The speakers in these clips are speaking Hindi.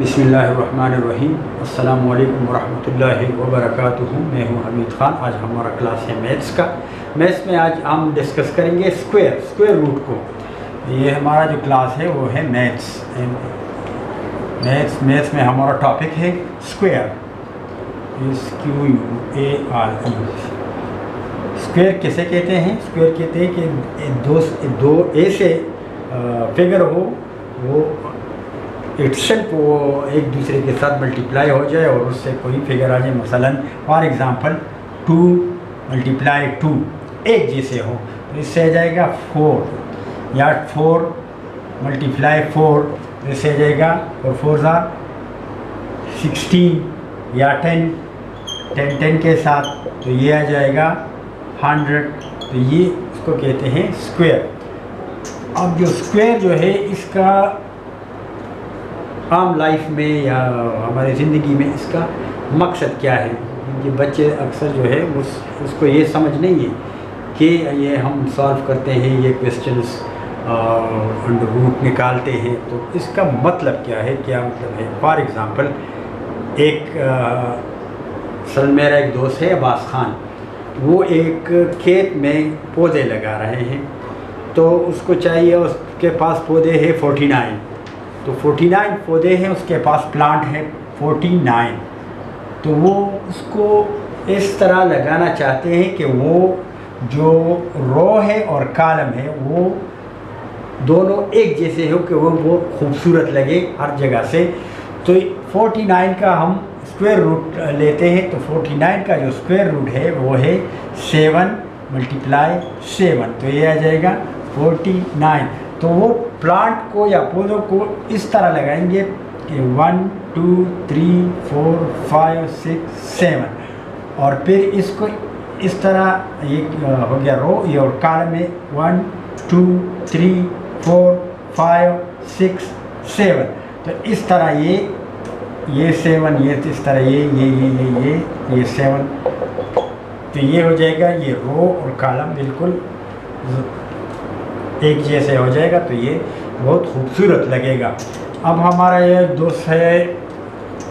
बिस्मिल्लाहिर्रहमानिर्रहीम। अस्सलामु अलैकुम वरहमतुल्लाहि वबरकातुहू। मैं हूँ हमीद ख़ान। आज हमारा क्लास है मैथ्स का। मैथ्स में आज हम डिस्कस करेंगे स्क्वायर रूट को। ये हमारा जो क्लास है वो है मैथ्स में हमारा टॉपिक है स्क्वायर। SQUARE। स्क्वायर किसे कहते हैं? स्क्वायर कहते हैं कि दो ऐसे फिगर हो वो इटसेल्फ वो एक दूसरे के साथ मल्टीप्लाई हो जाए और उससे कोई फिगर आ जाए। मसलन फॉर एग्ज़ाम्पल 2 × 2 एक जैसे हो तो इससे आ जाएगा 4, या 4 × 4 इससे आ जाएगा, और 4 = 16, या 10 के साथ तो ये आ जाएगा 100। तो ये इसको कहते हैं स्क्वायर। अब जो स्क्वायर जो है इसका आम लाइफ में या हमारी ज़िंदगी में इसका मकसद क्या है? ये बच्चे अक्सर जो है उसको ये समझ नहीं है कि ये हम सॉल्व करते हैं, ये क्वेश्चंस अंडर रूट निकालते हैं, तो इसका मतलब क्या है, क्या मतलब है? फॉर एग्ज़ाम्पल मेरा एक दोस्त है अब्बास खान, वो एक खेत में पौधे लगा रहे हैं, तो उसको चाहिए, उसके पास पौधे हैं 49, तो 49 पौधे हैं, उसके पास प्लांट है 49। तो वो उसको इस तरह लगाना चाहते हैं कि वो जो रो है और कॉलम है वो दोनों एक जैसे हो, कि वो खूबसूरत लगे हर जगह से। तो 49 का हम स्क्वायर रूट लेते हैं, तो 49 का जो स्क्वायर रूट है वो है 7 × 7, तो ये आ जाएगा 49। तो वो प्लांट को या पौधों को इस तरह लगाएंगे कि 1 2 3 4 5 6 7, और फिर इसको इस तरह ये हो गया रो, ये और कॉलम में 1 2 3 4 5 6 7। तो इस तरह ये 7, ये इस तरह ये 7, तो ये हो जाएगा, ये रो और कॉलम बिल्कुल एक जैसे हो जाएगा, तो ये बहुत खूबसूरत लगेगा। अब हमारा ये दोस्त है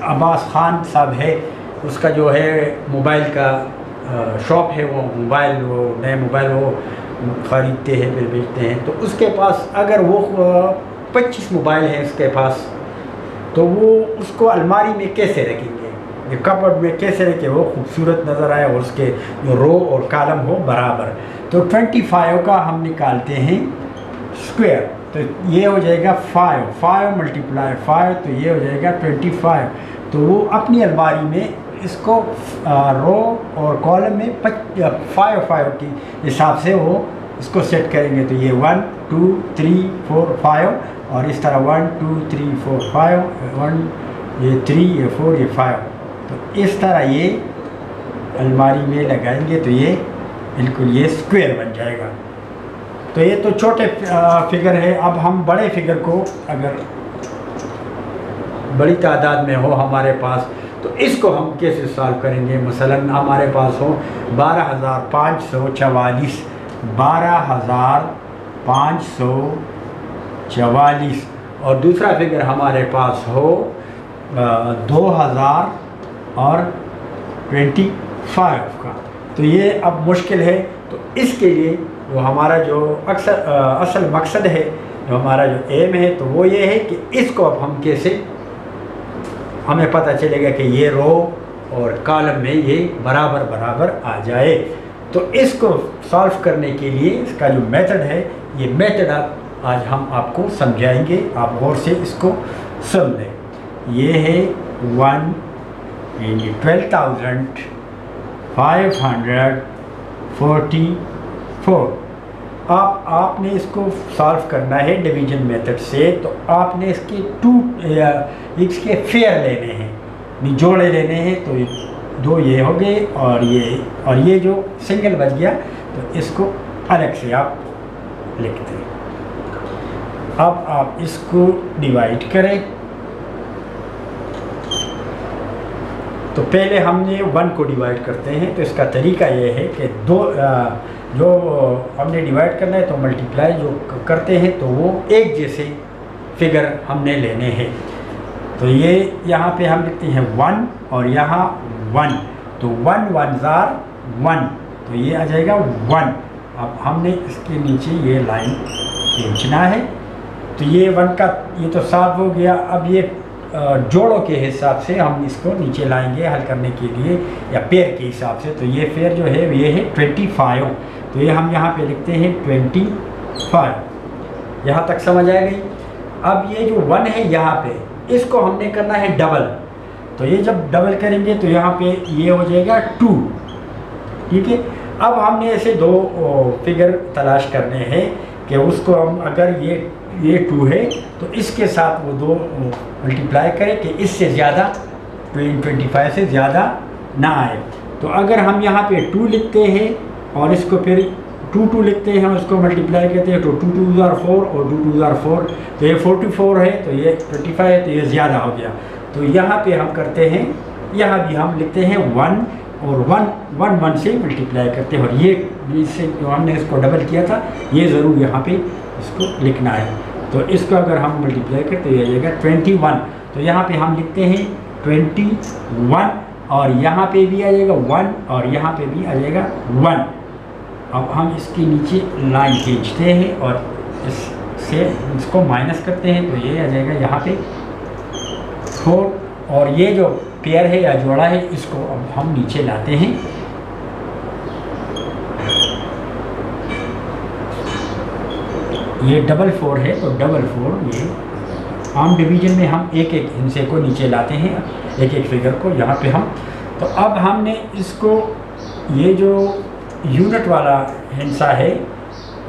अब्बास खान साहब है, उसका जो है मोबाइल का शॉप है, वो नए मोबाइल वो ख़रीदते हैं फिर बेचते हैं। तो उसके पास अगर वो 25 मोबाइल हैं उसके पास, तो वो उसको अलमारी में कैसे रखेंगे, ये कपबोर्ड में कैसे रखें वो खूबसूरत नज़र आए और उसके जो रो और कॉलम हो बराबर। तो 25 का हम निकालते हैं स्क्वायर, तो ये हो जाएगा 5 × 5, तो ये हो जाएगा 25। तो वो अपनी अलमारी में इसको रो और कॉलम में 5 के हिसाब से वो इसको सेट करेंगे। तो ये 1 2 3 4 5, और इस तरह 1 2 3 4 5, 1 ये 3 ये 4 ये 5, तो इस तरह ये अलमारी में लगाएंगे तो ये बिल्कुल ये स्क्वायर बन जाएगा। तो ये तो छोटे फिगर है। अब हम बड़े फिगर को अगर बड़ी तादाद में हो हमारे पास, तो इसको हम कैसे सॉल्व करेंगे? मसलन हमारे पास हो 12,544, 12,544, और दूसरा फिगर हमारे पास हो 2025 का। तो ये अब मुश्किल है, तो इसके लिए वो हमारा जो असल मकसद है, जो हमारा जो एम है, तो वो ये है कि इसको अब हम कैसे, हमें पता चलेगा कि ये रो और कॉलम में ये बराबर आ जाए। तो इसको सॉल्व करने के लिए इसका जो मेथड है, ये मेथड आज हम आपको समझाएंगे। आप गौर से इसको सुन लें। ये है 12,544। आपने इसको सॉल्व करना है डिवीजन मेथड से। तो आपने इसके फेयर लेने हैं, निचोड़े लेने हैं। तो 2 ये हो गए, और ये जो सिंगल बच गया तो इसको अलग से आप लिखते हैं। अब आप इसको डिवाइड करें। तो पहले हमने 1 को डिवाइड करते हैं। तो इसका तरीका ये है कि जो हमने डिवाइड करना है तो मल्टीप्लाई जो करते हैं तो वो एक जैसे फिगर हमने लेने हैं। तो ये यहाँ पे हम लिखते हैं 1 और यहाँ 1, तो 1 1 जार 1, तो ये आ जाएगा 1। अब हमने इसके नीचे ये लाइन खींचना है, तो ये 1 का ये तो साफ हो गया। अब ये जोड़ों के हिसाब से हम इसको नीचे लाएंगे हल करने के लिए, या पेयर के हिसाब से। तो ये पेयर जो है ये है 25, तो ये हम यहाँ पे लिखते हैं 25। यहाँ तक समझ आ गई। अब ये जो 1 है यहाँ पे, इसको हमने करना है डबल, तो ये जब डबल करेंगे तो यहाँ पे ये हो जाएगा 2, ठीक है। अब हमने ऐसे दो फिगर तलाश करने हैं कि उसको हम, अगर ये 2 है तो इसके साथ वो 2 मल्टीप्लाई करें कि इससे ज़्यादा 25 से ज़्यादा ना आए। तो अगर हम यहाँ पे 2 लिखते हैं और इसको फिर 2 लिखते हैं, उसको मल्टीप्लाई करते हैं, तो 2 2 ज़ार 4 और 2 2 ज़ार 4, तो ये 44 है, तो ये 25 है, तो ये ज़्यादा हो गया। तो यहाँ पे हम करते हैं, यहाँ भी हम लिखते हैं 1 और 1 1 से मल्टीप्लाई करते हैं, और ये इससे जो हमने इसको डबल किया था ये ज़रूर यहाँ पे इसको लिखना है। तो इसको अगर हम मल्टीप्लाई करते तो ये आ जाएगा 21, तो यहाँ पे हम लिखते हैं 21, और यहाँ पे भी आ जाएगा 1 और यहाँ पे भी आ जाएगा 1। अब हम इसके नीचे लाइन खींचते हैं और इससे इसको माइनस करते हैं, तो ये आ जाएगा यहाँ पे 4, और ये जो पेयर है या जोड़ा है इसको अब हम नीचे लाते हैं। ये 4 है, तो 4 ये आम डिवीजन में हम एक एक हिस्से को नीचे लाते हैं, एक एक फिगर को यहाँ पे हम। तो अब हमने इसको, ये जो यूनिट वाला हिस्सा है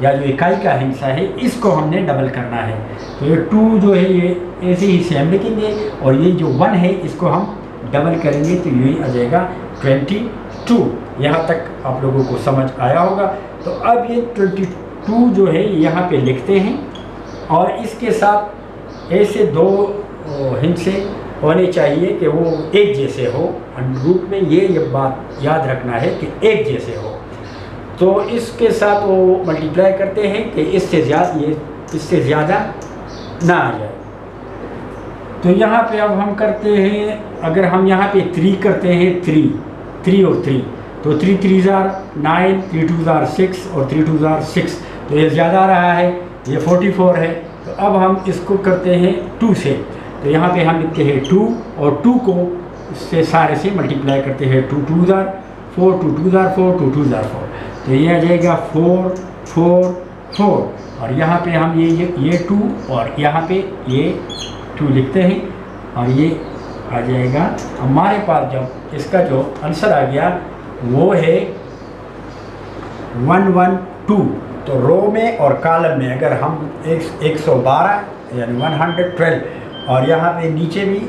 या जो इकाई का हिस्सा है, इसको हमने डबल करना है। तो ये 2 जो है ये ऐसे ही सेम लिखेंगे, और ये जो 1 है इसको हम डबल करेंगे, तो यही आ जाएगा 22। यहाँ तक आप लोगों को समझ आया होगा। तो अब ये 22 जो है यहाँ पे लिखते हैं, और इसके साथ ऐसे 2 हिस्से होने चाहिए कि वो एक जैसे हो। ग्रुप में ये बात याद रखना है कि एक जैसे हो। तो इसके साथ वो मल्टीप्लाई करते हैं कि इससे ज़्यादा ना आ जाए। तो यहाँ पे अब हम करते हैं, अगर हम यहाँ पे 3 करते हैं, 3 और 3, तो 3 3 ज़ार 9, 3 2 ज़ार 6 और 3 2 ज़ार 6, तो ये ज़्यादा आ रहा है, ये 44 है। तो अब हम इसको करते हैं 2 से, तो यहाँ पे हम लिखते हैं 2, और 2 को इससे सारे से मल्टीप्लाई करते हैं, 2 2 ज़ार 4, 2 2 ज़ार 4, 2 2 ज़ार 4, तो ये आ जाएगा 4 4 4, और यहाँ पे हम ये 2 और यहाँ पे ये 2 लिखते हैं, और ये आ जाएगा हमारे पास। जब इसका जो आंसर आ गया वो है 112। तो रो में और कॉलम में अगर हम 112 यानी 112, और यहाँ पे नीचे भी,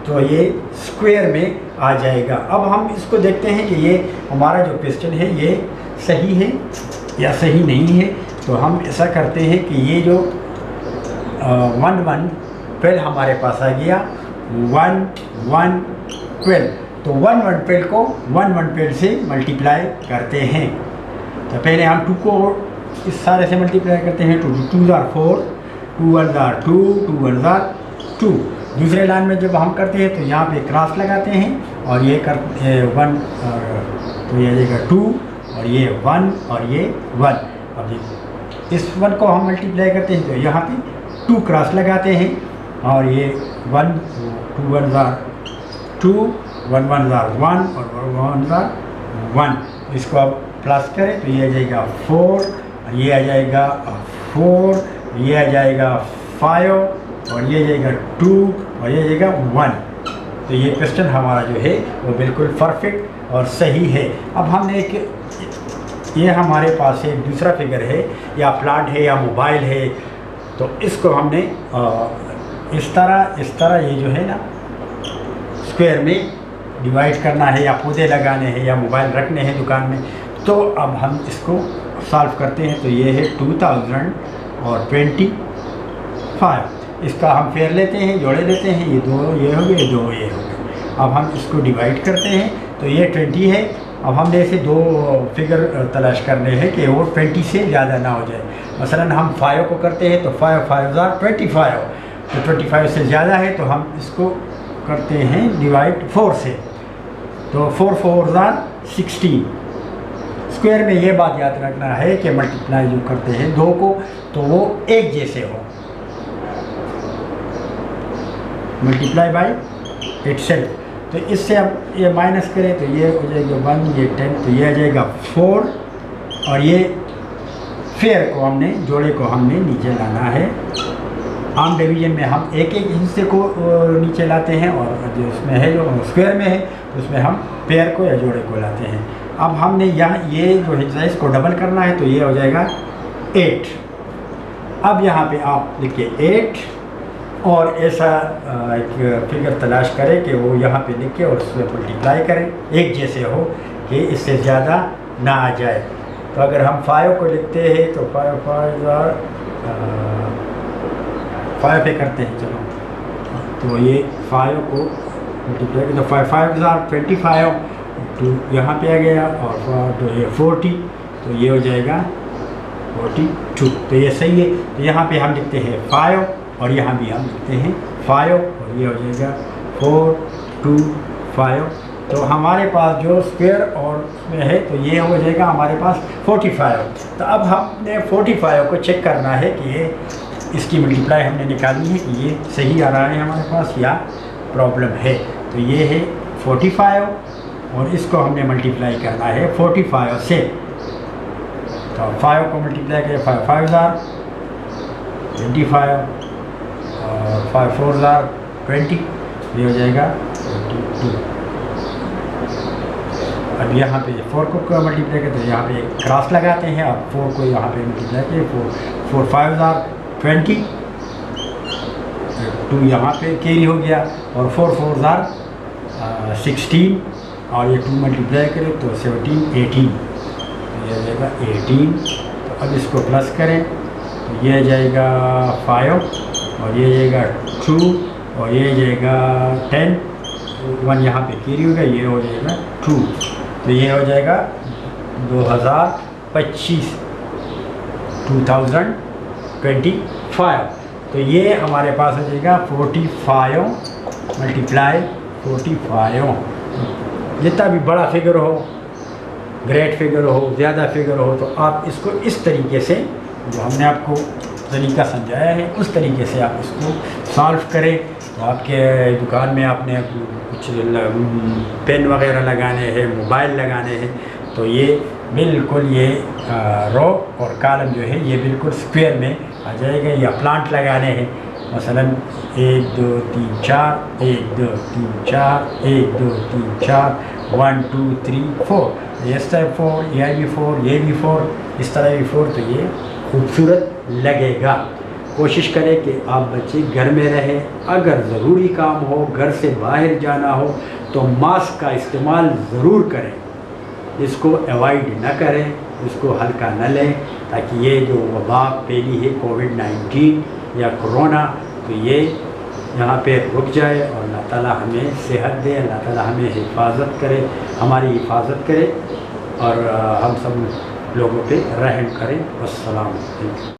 तो ये स्क्वायर में आ जाएगा। अब हम इसको देखते हैं कि ये हमारा जो क्वेश्चन है ये सही है या सही नहीं है। तो हम ऐसा करते हैं कि ये जो 112 हमारे पास आ गया, 112, तो 112 को 112 से मल्टीप्लाई करते हैं। तो पहले हम 2 को इस सारे से मल्टीप्लाई करते हैं, 2 2 ज़ार 4, 2 1 ज़ार 2, 2 1 ज़ार 2। दूसरे लाइन में जब हम करते हैं तो यहाँ पे क्रॉस लगाते हैं, और ये करते हैं 1, तो ये आ जाएगा 2, और ये 1 और ये 1। अब इस 1 को हम मल्टीप्लाई करते हैं, तो यहाँ पे 2 क्रॉस लगाते हैं, और ये 1 2 1 ज़ार 2, 1 1 ज़ार 1 और 1 ज़ार 1। इसको अब प्लस करें तो ये आ जाएगा 4, ये आ जाएगा 4, ये आ जाएगा 5, और ये आ जाएगा 2, और ये आ जाएगा 1। तो ये क्वेश्चन हमारा जो है वो बिल्कुल परफेक्ट और सही है। अब हमने ये हमारे पास एक दूसरा फिगर है, या प्लांट है या मोबाइल है, तो इसको हमने इस तरह ये जो है ना स्क्वायर में डिवाइड करना है, या पौधे लगाने हैं या मोबाइल रखने हैं दुकान में। तो अब हम इसको सॉल्व करते हैं। तो ये है 2025, इसका हम फेर लेते हैं, जोड़े लेते हैं, ये 2 ये हो गए, 2 ये हो गए। अब हम इसको डिवाइड करते हैं, तो ये 20 है। अब हमने ऐसे 2 फिगर तलाश करने हैं कि वो 20 से ज़्यादा ना हो जाए। मसलन हम 5 को करते हैं, तो 5 5 ज़ार 25, तो 25 से ज़्यादा है, तो हम इसको करते हैं डिवाइड 4 से, तो 4 4 ज़ार 16। स्क्वायर में ये बात याद रखना है कि मल्टीप्लाई जो करते हैं दो को तो वो एक जैसे हो, मल्टीप्लाई बाय इटसेल्फ। तो इससे अब ये माइनस करें तो ये हो जाएगा 1, ये 10, तो ये आ जाएगा 4, और ये फेयर को हमने जोड़े को हमने नीचे लाना है। आम डिवीजन में हम एक एक हिस्से को नीचे लाते हैं, और जो उसमें है जो स्क्वायर में है तो उसमें हम पेयर को या जोड़े को लाते हैं। अब हमने यहाँ ये जो हिस्सा है इसको डबल करना है, तो ये हो जाएगा 8। अब यहाँ पे आप लिखिए 8, और ऐसा एक फिगर तलाश करें कि वो यहाँ पे लिख के और उसमें मल्टीप्लाई करें, एक जैसे हो कि इससे ज़्यादा ना आ जाए। तो अगर हम 5 को लिखते हैं तो 5 पे करते हैं, चलो, तो ये 5 को मल्टीप्लाई तो 5 5 25, तो यहाँ पे आ गया, और तो ये 40, तो ये हो जाएगा 42। तो ये सही है। तो यहाँ पे हम लिखते हैं 5, और यहाँ भी हम लिखते हैं 5, और ये हो जाएगा 4 2 5। तो हमारे पास जो स्क्वायर और उसमें है तो ये हो जाएगा हमारे पास 45। तो अब हमने 45 को चेक करना है कि ये इसकी मल्टीप्लाई हमने निकालनी है कि ये सही आ रहा है हमारे पास या प्रॉब्लम है। तो ये है 45, और इसको हमने मल्टीप्लाई करना है 45 से। तो 5 को मल्टीप्लाई करें, 5 5 ज़ार 25, और 5 4 ज़ार 20, ये हो जाएगा 22। अब यहाँ पे 4 को मल्टीप्लाई करते हैं, यहाँ पे एक क्रॉस लगाते हैं, और 4 को यहाँ पे मल्टीप्लाई करें, 4 5 ज़ार 20, 2 यहाँ पे कैरी हो गया, और 4 4 ज़ार 16, और ये 2 मल्टीप्लाई करें तो 17 18, तो ये आ जाएगा 18। तो अब इसको प्लस करें तो ये आ जाएगा 5, और ये आ जाएगा 2, और ये आ जाएगा 10, 1 यहाँ पे कैरी होगा, ये हो जाएगा 2। तो ये हो जाएगा 2025 2025। तो ये हमारे पास हो जाएगा 45 मल्टीप्लाई 45। जितना भी बड़ा फिगर हो, ग्रेट फिगर हो, ज़्यादा फिगर हो, तो आप इसको इस तरीके से जो हमने आपको तरीका समझाया है उस तरीके से आप इसको सॉल्व करें। तो आपके दुकान में आपने कुछ पेन वगैरह लगाने हैं, मोबाइल लगाने हैं, तो ये बिल्कुल ये रो और कॉलम जो है ये बिल्कुल स्क्वायर में आ जाएगा। या प्लांट लगाने हैं, मसलन 1 2 3 4, 1 2 3 4, 1 2 3 4, 1 2 3 4, इस तरह 4, ये भी 4, ये भी 4, इस तरह भी 4, तो ये खूबसूरत लगेगा। कोशिश करें कि आप बच्चे घर में रहें। अगर ज़रूरी काम हो, घर से बाहर जाना हो, तो मास्क का इस्तेमाल ज़रूर करें, इसको अवॉइड न करें, इसको हल्का न लें, ताकि ये जो वबा फैली है कोविड-19 या कोरोना, तो ये यहाँ पे रुक जाए, और अल्लाह ताला हमें सेहत दे, अल्लाह ताला हमें हिफाजत करे, हमारी हिफाजत करे, और हम सब लोगों पे रहम करें। अस्सलाम वालेकुम।